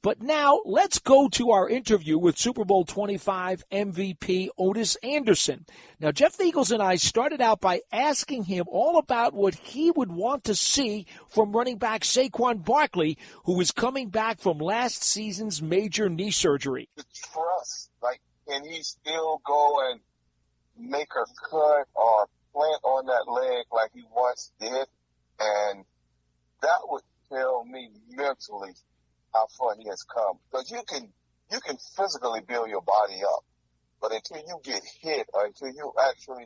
But now let's go to our interview with Super Bowl 25 MVP Ottis Anderson. Now, Jeff Eagles and I started out by asking him all about what he would want to see from running back Saquon Barkley, who is coming back from last season's major knee surgery. The trust, can he still go and make a cut or plant on that leg like he once did? And that would tell me mentally how far he has come. Because you can physically build your body up, but until you get hit or until you actually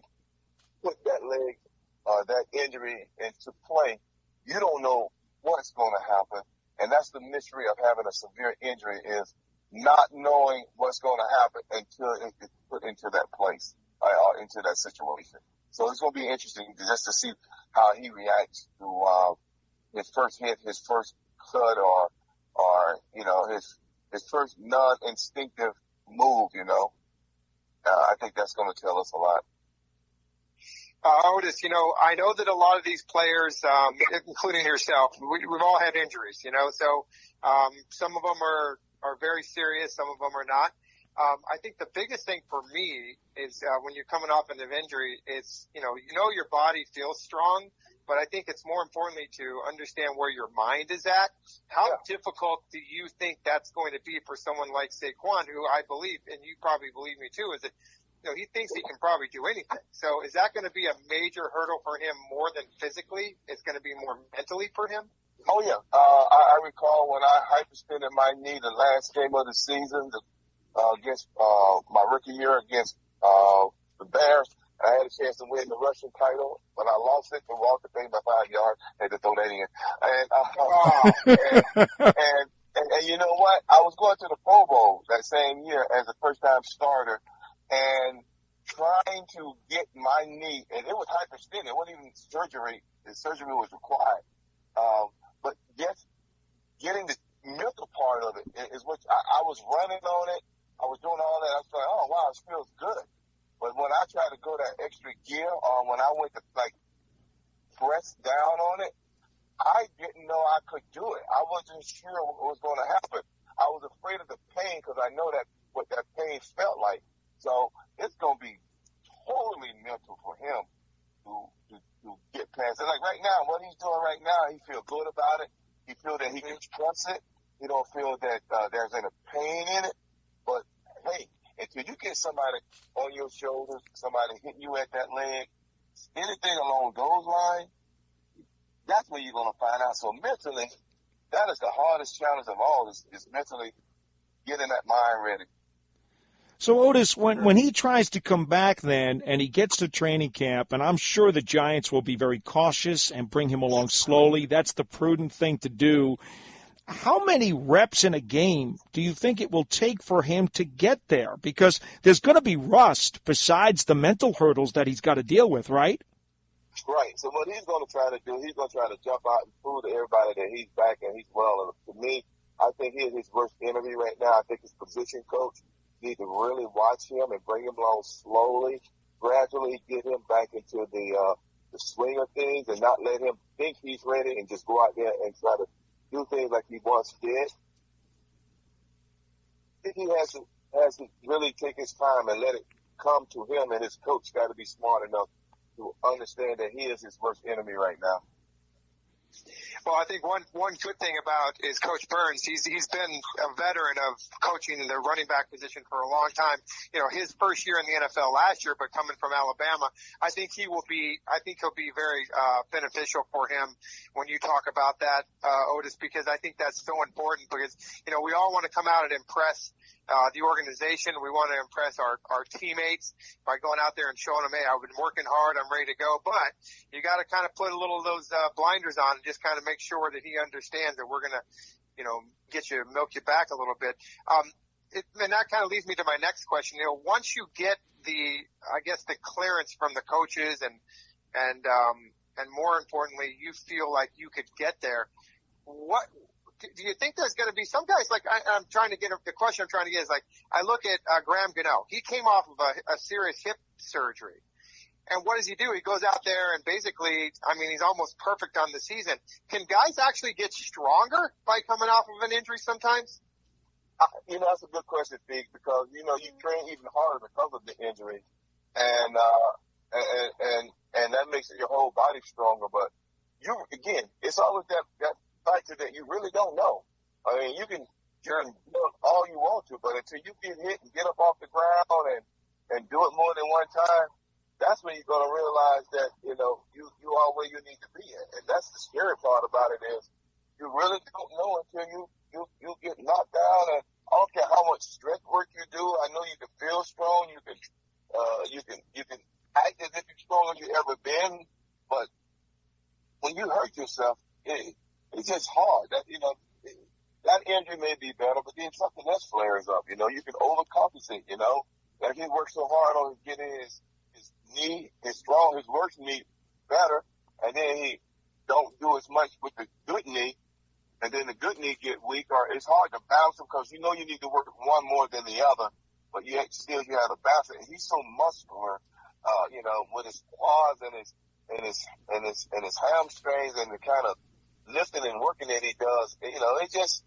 put that leg or that injury into play, you don't know what's going to happen. And that's the mystery of having a severe injury, is not knowing what's going to happen until it gets put into that place or into that situation. So it's going to be interesting just to see how he reacts to his first hit, his first cut, or his first non-instinctive move. I think that's going to tell us a lot. Ottis, I know that a lot of these players, including yourself, we've all had injuries, so some of them are very serious, some of them are not. I think the biggest thing for me is when you're coming off an injury, it's, your body feels strong, but I think it's more importantly to understand where your mind is at. How difficult do you think that's going to be for someone like Saquon, who I believe, and you probably believe me too, is that he thinks he can probably do anything. So is that going to be a major hurdle for him more than physically? It's going to be more mentally for him? Oh, yeah. I recall when I hyperextended my knee the last game of the season against my rookie year against the Bears. I had a chance to win the Russian title, but I lost it to Walter Payton by 5 yards. Had to throw that in. And you know what? I was going to the Pro Bowl that same year as a first-time starter, and trying to get my knee, and it was hyperextended. It wasn't even surgery. The surgery was required. But just getting the mental part of it is what I was running on it. I was doing all that. I was like, oh, wow, it feels good. But when I tried to go that extra gear, or when I went to, press down on it, I didn't know I could do it. I wasn't sure what was going to happen. I was afraid of the pain because I know what that pain felt like. So it's going to be totally mental for him to get past it. Like right now, what he's doing right now, he feels good about it. He feels that he can trust it. He don't feel that there's any pain in it. But, hey, until you get somebody on your shoulders, somebody hitting you at that leg, anything along those lines, that's when you're going to find out. So mentally, that is the hardest challenge of all, is mentally getting that mind ready. So, Ottis, when he tries to come back then and he gets to training camp, and I'm sure the Giants will be very cautious and bring him along slowly, that's the prudent thing to do. How many reps in a game do you think it will take for him to get there? Because there's going to be rust besides the mental hurdles that he's got to deal with, right? Right. So what he's going to try to do, he's going to try to jump out and prove to everybody that he's back and he's well. And to me, I think he is his worst enemy right now. I think his position coach need to really watch him and bring him along slowly, gradually get him back into the swing of things, and not let him think he's ready and just go out there and try to do things like he once did. I think he has to really take his time and let it come to him, and his coach got to be smart enough to understand that he is his worst enemy right now. Well, I think one good thing about is Coach Burns. He's been a veteran of coaching in the running back position for a long time. His first year in the NFL last year, but coming from Alabama, I think he'll be very beneficial for him when you talk about that, Ottis, because I think that's so important, because we all want to come out and impress the organization. We want to impress our teammates by going out there and showing them, hey, I've been working hard, I'm ready to go. But you got to kind of put a little of those blinders on and just kind of make sure that he understands that we're going to, milk you back a little bit. And that kind of leads me to my next question. Once you get the clearance from the coaches and more importantly, you feel like you could get there, what do you think there's going to be some guys I'm trying to get the question I'm trying to get is I look at Graham Gano. He came off of a serious hip surgery. And what does he do? He goes out there and basically, he's almost perfect on the season. Can guys actually get stronger by coming off of an injury sometimes? That's a good question, Big, because, you train even harder because of the injury. And, and that makes your whole body stronger. But it's always that factor that you really don't know. I mean, you can look all you want to, but until you get hit and get up off the ground and do it more than one time, that's when you're going to realize that, you are where you need to be at. And that's the scary part about it is you really don't know until you get knocked down. And I don't care how much strength work you do. I know you can feel strong. You can act as if you're stronger than you ever been. But when you hurt yourself, it's just hard. That injury may be better, but then something else flares up. You can overcompensate. That he worked so hard on getting his knee, his worst knee better, and then he don't do as much with the good knee, and then the good knee get weak, or it's hard to balance him because you need to work one more than the other, but you have to balance it. And he's so muscular, with his quads and his hamstrings and the kind of lifting and working that he does. It just,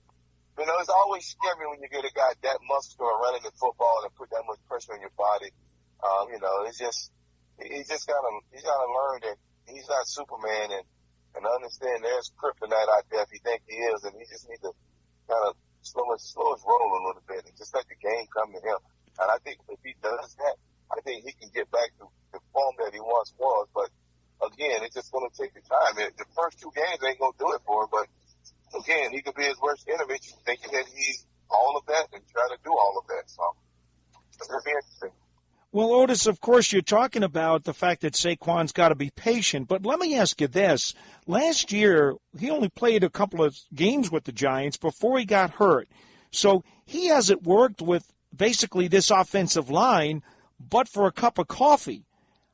it's always scary when you get a guy that muscular running the football and put that much pressure on your body. It's just, he's gotta learn that he's not Superman and understand there's kryptonite out there if he think he is, and he just needs to kind of slow his roll a little bit and just let the game come to him. And I think if he does that, I think he can get back to the form that he once was. But again, it's just going to take the time. The first two games ain't going to do it for him, but again, he could be his worst enemy thinking that he's all of that and try to do all of that. So it's going to be interesting. Well, Ottis, of course, you're talking about the fact that Saquon's got to be patient, but let me ask you this. Last year, he only played a couple of games with the Giants before he got hurt. So he hasn't worked with basically this offensive line but for a cup of coffee.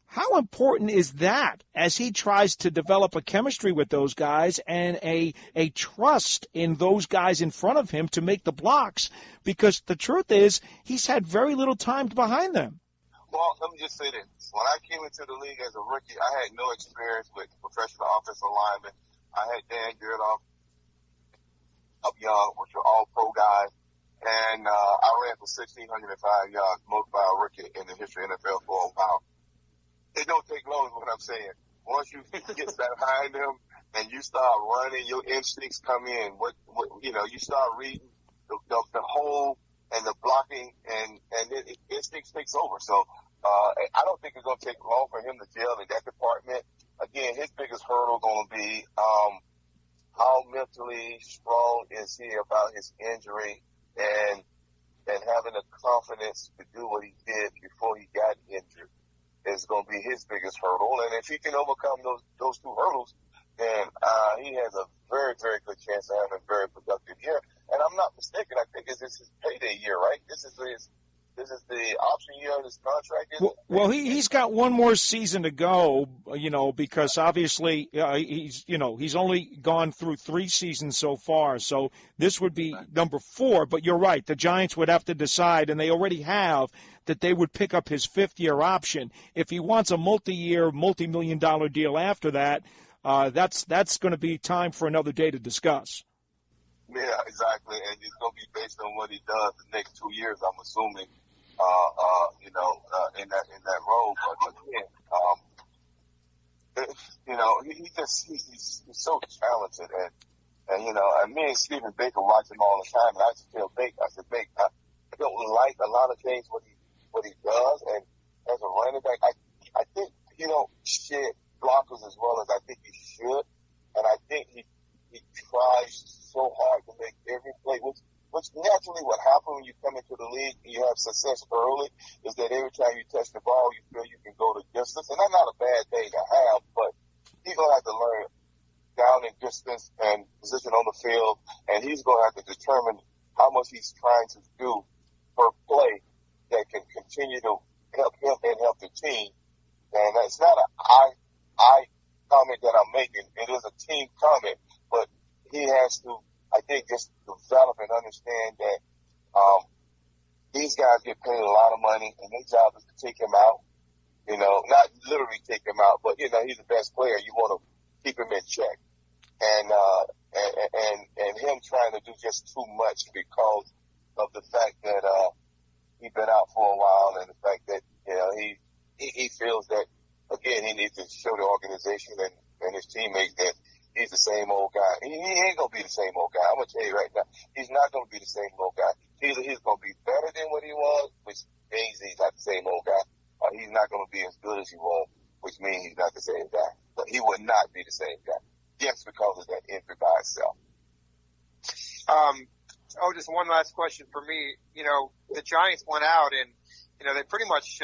How important is that as he tries to develop a chemistry with those guys and a trust in those guys in front of him to make the blocks? Because the truth is he's had very little time behind them. Well, let me just say this. When I came into the league as a rookie, I had no experience with professional offensive linemen. I had Dan Gerdoff up young, which were all pro guys. And I ran for 1,605 yards, most by a rookie in the history of NFL for a while. It don't take long is what I'm saying. Once you get behind them and you start running, your instincts come in. You start reading the whole and the blocking, and then instinct takes over. So I don't think it's going to take long for him to gel in that department. Again, his biggest hurdle going to be how mentally strong is he about his injury and having the confidence to do what he did before he got injured is going to be his biggest hurdle. And if he can overcome those two hurdles, then he has a very, very good chance of having a very productive year. And I'm not mistaken. I think this is his payday year, right? This is the option year of his contract. Well, he's got one more season to go, because obviously he's only gone through 3 seasons so far. So this would be number 4. But you're right. The Giants would have to decide, and they already have, that they would pick up his 5th-year option. If he wants a multi-year, multi-million-dollar deal after that, that's going to be time for another day to discuss. Yeah, exactly. And it's going to be based on what he does the next 2 years, I'm assuming, in that role. But again, he's so talented. And me and Stephen Baker watch him all the time. And I just tell Baker, I don't like a lot of things what he does. And as a running back, I think he don't shed blockers as well as I think he should. And I think he tries so hard to make every play, which naturally what happens when you come into the league and you have success early is that every time you touch the ball, you feel you can go the distance. And that's not a bad thing to have, but he's going to have to learn down in distance and position on the field, and he's going to have to determine how much he's trying to do per play that can continue to help him and help the team. And it's not an I comment that I'm making. It is a team comment, but he has to, I think, just develop and understand that these guys get paid a lot of money, and their job is to take him out. Not literally take him out, but he's the best player. You want to keep him in check, and him trying to do just too much because of the fact that he's been out for a while, and the fact that he feels that again he needs to show the organization and his teammates that he's the same old guy. He ain't gonna be the same old guy. I'm gonna tell you right now, he's not gonna be the same old guy. Either he's gonna be better than what he was, which means he's not the same old guy, or he's not gonna be as good as he was, which means he's not the same guy. But he would not be the same guy. Yes, because of that injury by itself. Just one last question for me. The Giants went out and, they pretty much,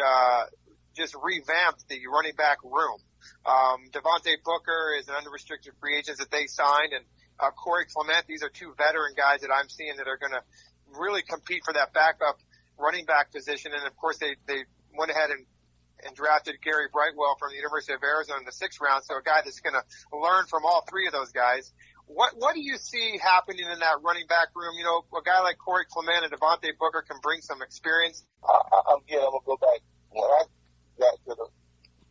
just revamped the running back room. Devontae Booker is an unrestricted free agent that they signed, and, Corey Clement, these are two veteran guys that I'm seeing that are going to really compete for that backup running back position. And of course they went ahead and drafted Gary Brightwell from the University of Arizona in the 6th round. So a guy that's going to learn from all three of those guys. What do you see happening in that running back room? A guy like Corey Clement and Devontae Booker can bring some experience. I'm going to go back. When I got to the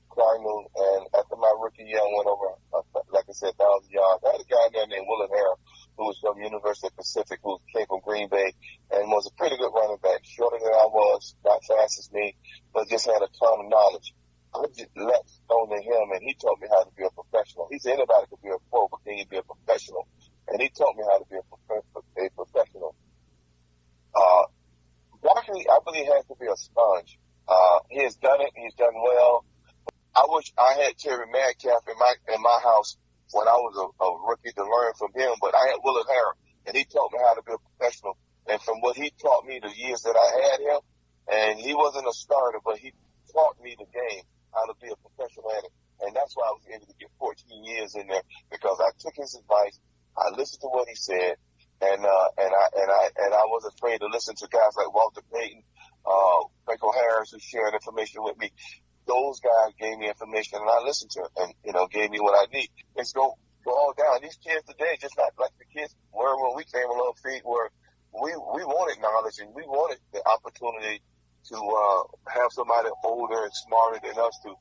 Cardinals and after my rookie year, I went over, like I said, 1,000 yards. I had a guy there named Willard Harrell, who was from University of Pacific, who came from Green Bay and was a pretty good running back, shorter than I was, not fast as me, but just had a ton of knowledge. I just let go to him, and he taught me how to be a professional. He said anybody could be a pro, but can you be a professional? And he taught me how to be a professional. Barkley, I believe, has to be a sponge. He has done it. He's done well. I wish I had Terry Metcalf in my house when I was a rookie to learn from him, but I had Willard Harrell, and he taught me how to be a professional. And from what he taught me the years that I had him, and he wasn't a starter, but he taught me the game, how to be a professional at it. And that's why I was able to get 14 years in there, because I took his advice, I listened to what he said, and I wasn't afraid to listen to guys like Walter Payton, Franco Harris, who shared information with me. Those guys gave me information, and I listened to it, and gave me what I need. It's go all down. These kids today, just not like the kids were when we came a little feet, where we wanted knowledge and we wanted the opportunity to have somebody older and smarter than us to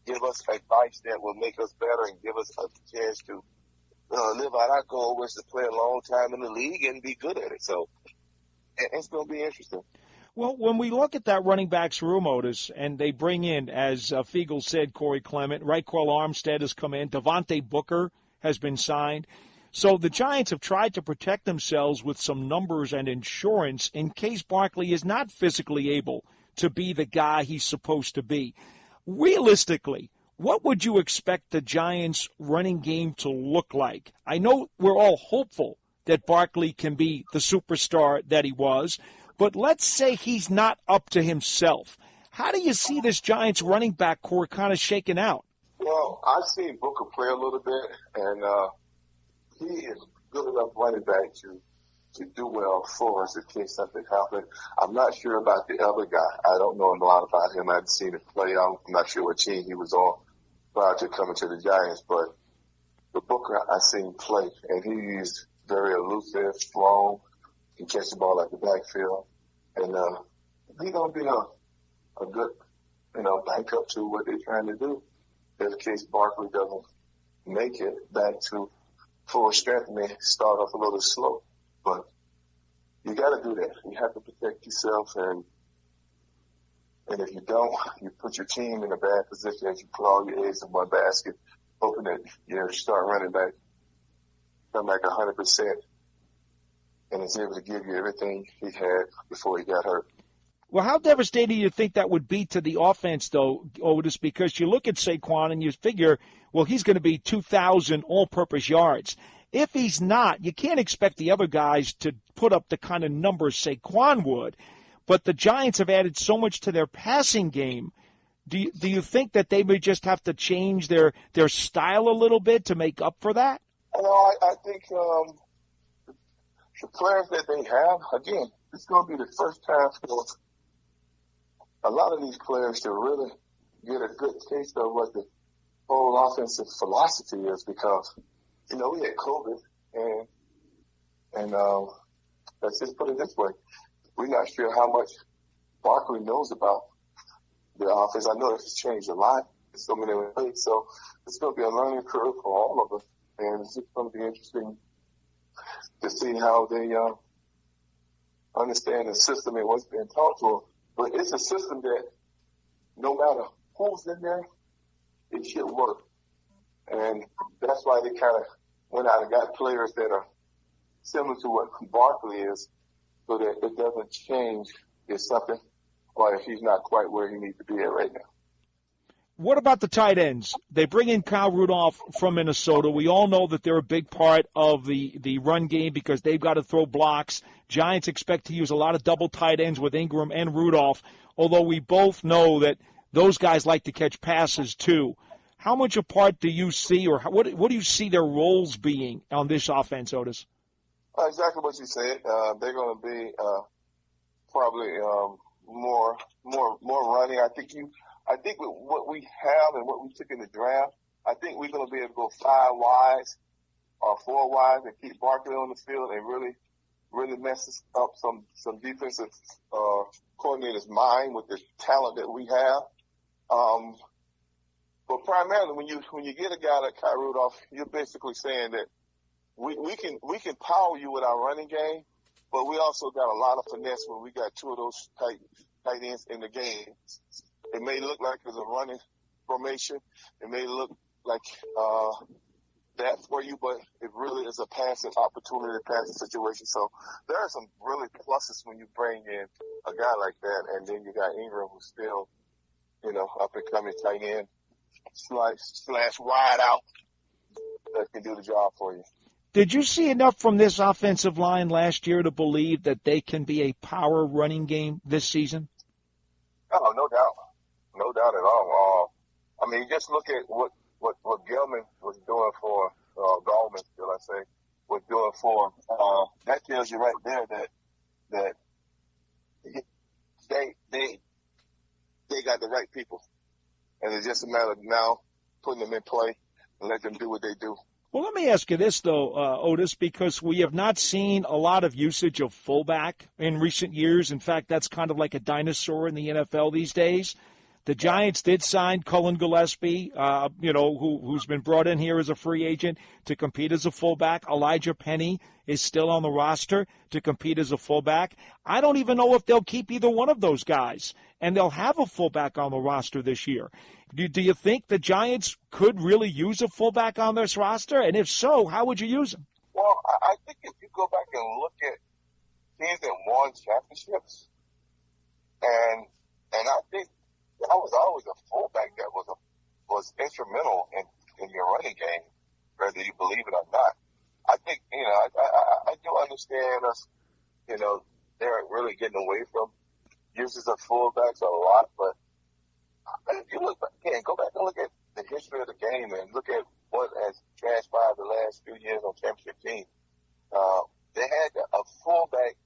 give us advice that will make us better and give us a chance to live out our goal, which is to play a long time in the league and be good at it. So it's going to be interesting. Well, when we look at that running backs room, Ottis, and they bring in, as Fiegel said, Corey Clement, Raekwell Armstead has come in, Devontae Booker has been signed. So the Giants have tried to protect themselves with some numbers and insurance in case Barkley is not physically able to be the guy he's supposed to be. Realistically, what would you expect the Giants' running game to look like? I know we're all hopeful that Barkley can be the superstar that he was, but let's say he's not up to himself. How do you see this Giants running back core kind of shaking out? Well, I've seen Booker play a little bit, and he is good enough running back to do well for us in case something happens. I'm not sure about the other guy. I don't know a lot about him. I haven't seen him play. I'm not sure what team he was on prior to coming to the Giants, but the Booker I've seen play, and he's very elusive, strong, can catch the ball at the backfield, and he's going to be a good, backup to what they're trying to do. In case Barkley doesn't make it back to full strength, may start off a little slow. But you got to do that. You have to protect yourself, and if you don't, you put your team in a bad position as you put all your eggs in one basket, hoping that your start running back come back 100%, and is able to give you everything he had before he got hurt. Well, how devastating do you think that would be to the offense, though, Ottis? Because you look at Saquon and you figure, well, he's going to be 2,000 all-purpose yards. If he's not, you can't expect the other guys to put up the kind of numbers Saquon would. But the Giants have added so much to their passing game. Do you think that they may just have to change their style a little bit to make up for that? Well, I think the players that they have, again, it's going to be the first time for a lot of these players to really get a good taste of what the whole offensive philosophy is, because, we had COVID, and let's just put it this way. We're not sure how much Barkley knows about the offense. I know it's changed a lot in so many ways, so it's going to be a learning curve for all of us, and it's just going to be interesting to see how they understand the system and what's being taught to them. But it's a system that no matter who's in there, it should work. And that's why they kind of went out and got players that are similar to what Barkley is, so that it doesn't change if something or if he's not quite where he needs to be at right now. What about the tight ends? They bring in Kyle Rudolph from Minnesota. We all know that they're a big part of the run game because they've got to throw blocks. Giants expect to use a lot of double tight ends with Ingram and Rudolph, although we both know that those guys like to catch passes too. How much apart do you see, or what do you see their roles being on this offense, Ottis? Exactly what you said. They're going to be probably more running. I think with what we have and what we took in the draft, I think we're going to be able to go 5 wides or 4 wides and keep Barkley on the field and really mess up some defensive coordinators' mind with the talent that we have. But primarily, when you get a guy like Kyle Rudolph, you're basically saying that we can power you with our running game, but we also got a lot of finesse when we got 2 of those tight ends in the game. It may look like it's a running formation. It may look like that for you, but it really is a passing opportunity, a passing situation. So there are some really pluses when you bring in a guy like that, and then you got Ingram, who's still, up and coming tight end slash wide out that can do the job for you. Did you see enough from this offensive line last year to believe that they can be a power running game this season? Oh, no doubt. No doubt at all. I mean, just look at what Gilman was doing for Gallman, shall I say, was doing for that tells you right there that they got the right people. And it's just a matter of now putting them in play and let them do what they do. Well, let me ask you this, though, Ottis, because we have not seen a lot of usage of fullback in recent years. In fact, that's kind of like a dinosaur in the NFL these days. The Giants did sign Cullen Gillespie, who's been brought in here as a free agent to compete as a fullback. Elijah Penny is still on the roster to compete as a fullback. I don't even know if they'll keep either one of those guys, and they'll have a fullback on the roster this year. Do you think the Giants could really use a fullback on this roster? And if so, how would you use him? Well, I think if you go back and look at teams that won championships, and I think I was always a fullback that was instrumental in your running game, whether you believe it or not. I think, I do understand us, they're really getting away from uses of fullbacks a lot, but if you look back, go back and look at the history of the game and look at what has transpired the last few years on championship teams. They had a fullback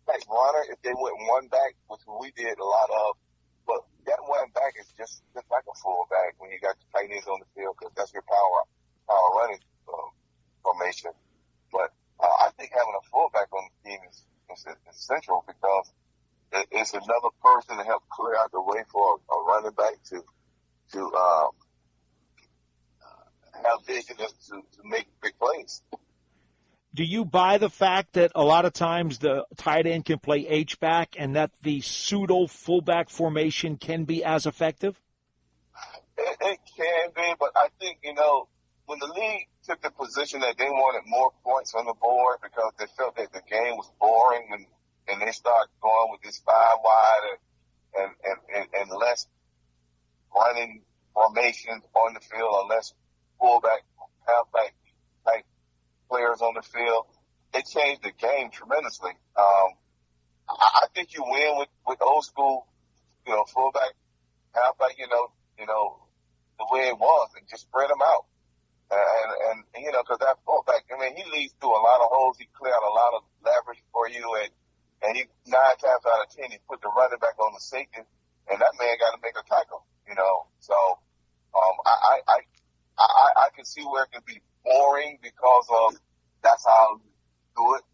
like runner if they went one back, which we did a lot of. But that one back is just like a fullback when you got the tight ends on the field because that's your power running formation. But I think having a fullback on the team is essential because it's another person to help clear out the way for a running back to have vision to make big plays. Do you buy the fact that a lot of times the tight end can play H-back and that the pseudo-fullback formation can be as effective? It can be, but I think, when the league took the position that they wanted more points on the board because they felt that the game was boring and they started going with this 5 wide and less running formations on the field or less fullback, halfback type players on the field, it changed the game tremendously. I think you win with old school, fullback, halfback, the way it was, and just spread them out. And because that fullback, he leads through a lot of holes. He cleared out a lot of leverage for you, and he 9 times out of 10 he put the running back on the safety, and that man got to make a tackle. So I can see where it can be boring because of that's how you do it.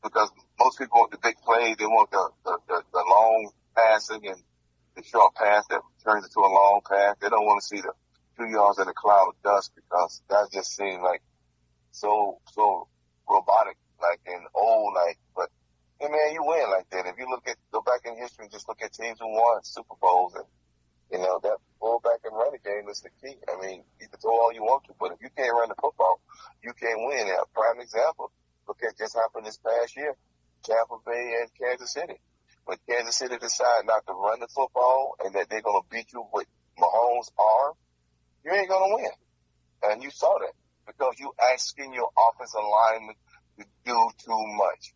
Because most people want the big play, they want the long passing and the short pass that turns into a long pass. They don't want to see the 2 yards in a cloud of dust because that just seems like so robotic, like and old, like. But And man, you win like that. If you go back in history and just look at teams who won Super Bowls, and that fullback and running game is the key. I mean, you can throw all you want to, but if you can't run the football, you can't win. A prime example, look at just happened this past year, Tampa Bay and Kansas City. When Kansas City decide not to run the football and that they're going to beat you with Mahomes' arm, you ain't going to win. And you saw that because you asking your offensive lineman to do too much,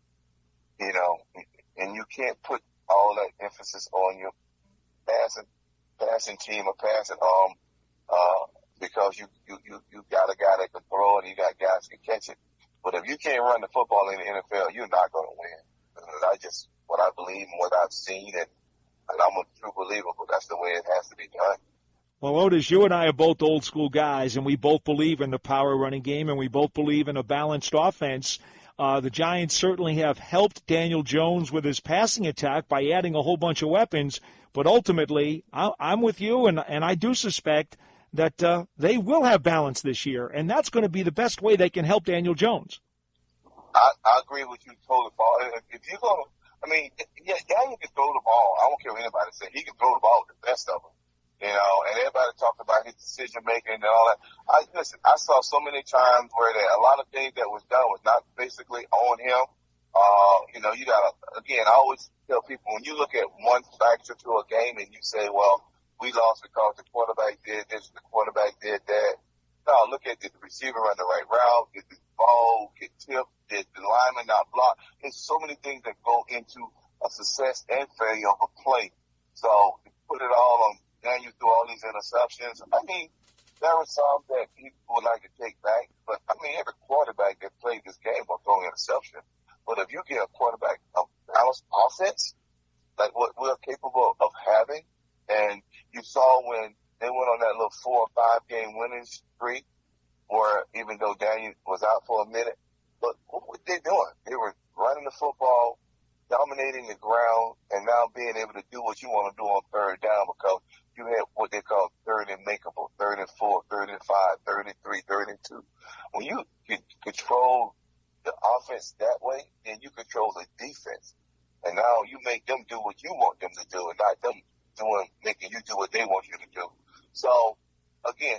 and you can't put all that emphasis on your passing team or passing arm, because you got a guy that can throw it and you got guys that can catch it. But if you can't run the football in the NFL, you're not going to win. And what I believe and what I've seen, and I'm a true believer, but that's the way it has to be done. Well, Otis, you and I are both old school guys, and we both believe in the power running game, and we both believe in a balanced offense. The Giants certainly have helped Daniel Jones with his passing attack by adding a whole bunch of weapons, but ultimately, I'm with you, and I do suspect that they will have balance this year, and that's going to be the best way they can help Daniel Jones. I agree with you totally, Paul. If you're going to, Daniel can throw the ball. I don't care what anybody says. He can throw the ball with the best of them. And everybody talked about his decision making and all that. I saw so many times where a lot of things that was done was not basically on him. You gotta, again, I always tell people, when you look at one factor to a game and you say, well, we lost because the quarterback did this, the quarterback did that. No, look at, did the receiver run the right route? Did the ball get tipped? Did the lineman not block? There's so many things that go into a success and failure of a play. So to put it all on Daniel through all these interceptions, I mean, there were some that people would like to take back, but I mean, every quarterback that played this game will throw an interception. But if you get a quarterback of balanced offense, like what we're capable of having, and you saw when they went on that little 4 or 5 game winning streak, where even though Daniel was out for a minute, but what were they doing? They were running the football, dominating the ground, and now being able to do what you want to do on third down, because you had what they call third and makeable, 3rd and 4, 3rd and 5, 3rd and 3, 3rd and 2. When you can control the offense that way, then you control the defense. And now you make them do what you want them to do, and not them making you do what they want you to do. So, again,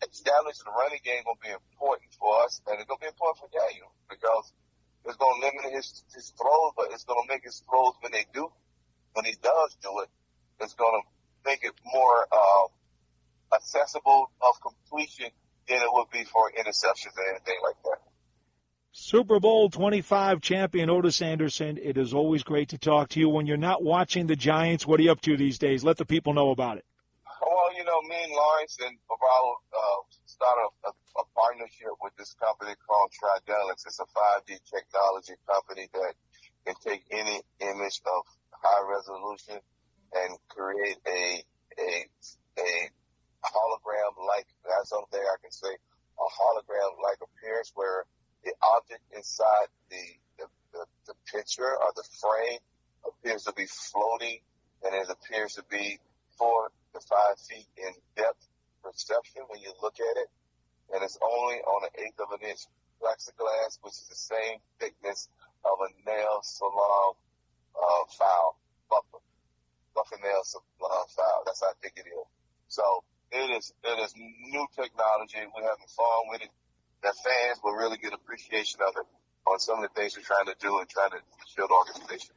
establishing the running game going to be important for us, and it's going to be important for Daniel, because it's going to limit his throws, but it's going to make his throws when he does do it, it's going to make it more accessible of completion than it would be for interceptions or anything like that. Super Bowl 25 champion Otis Anderson, it is always great to talk to you. When you're not watching the Giants, what are you up to these days? Let the people know about it. Well, me and Lawrence and Bravo started a partnership with this company called Tridelics. It's a 5D technology company that can take any image of high resolution and create a hologram-like, that's something I can say, a hologram-like appearance where the object inside the picture or the frame appears to be floating, and it appears to be 4 to 5 feet in depth perception when you look at it. And it's only on 1/8 of an inch plexiglass, which is the same thickness of a nail salon file, buffer nail salon file. That's how thick it is. So it is new technology. We're having fun with it. The fans will really get appreciation of it on some of the things we're trying to do and trying to build organization.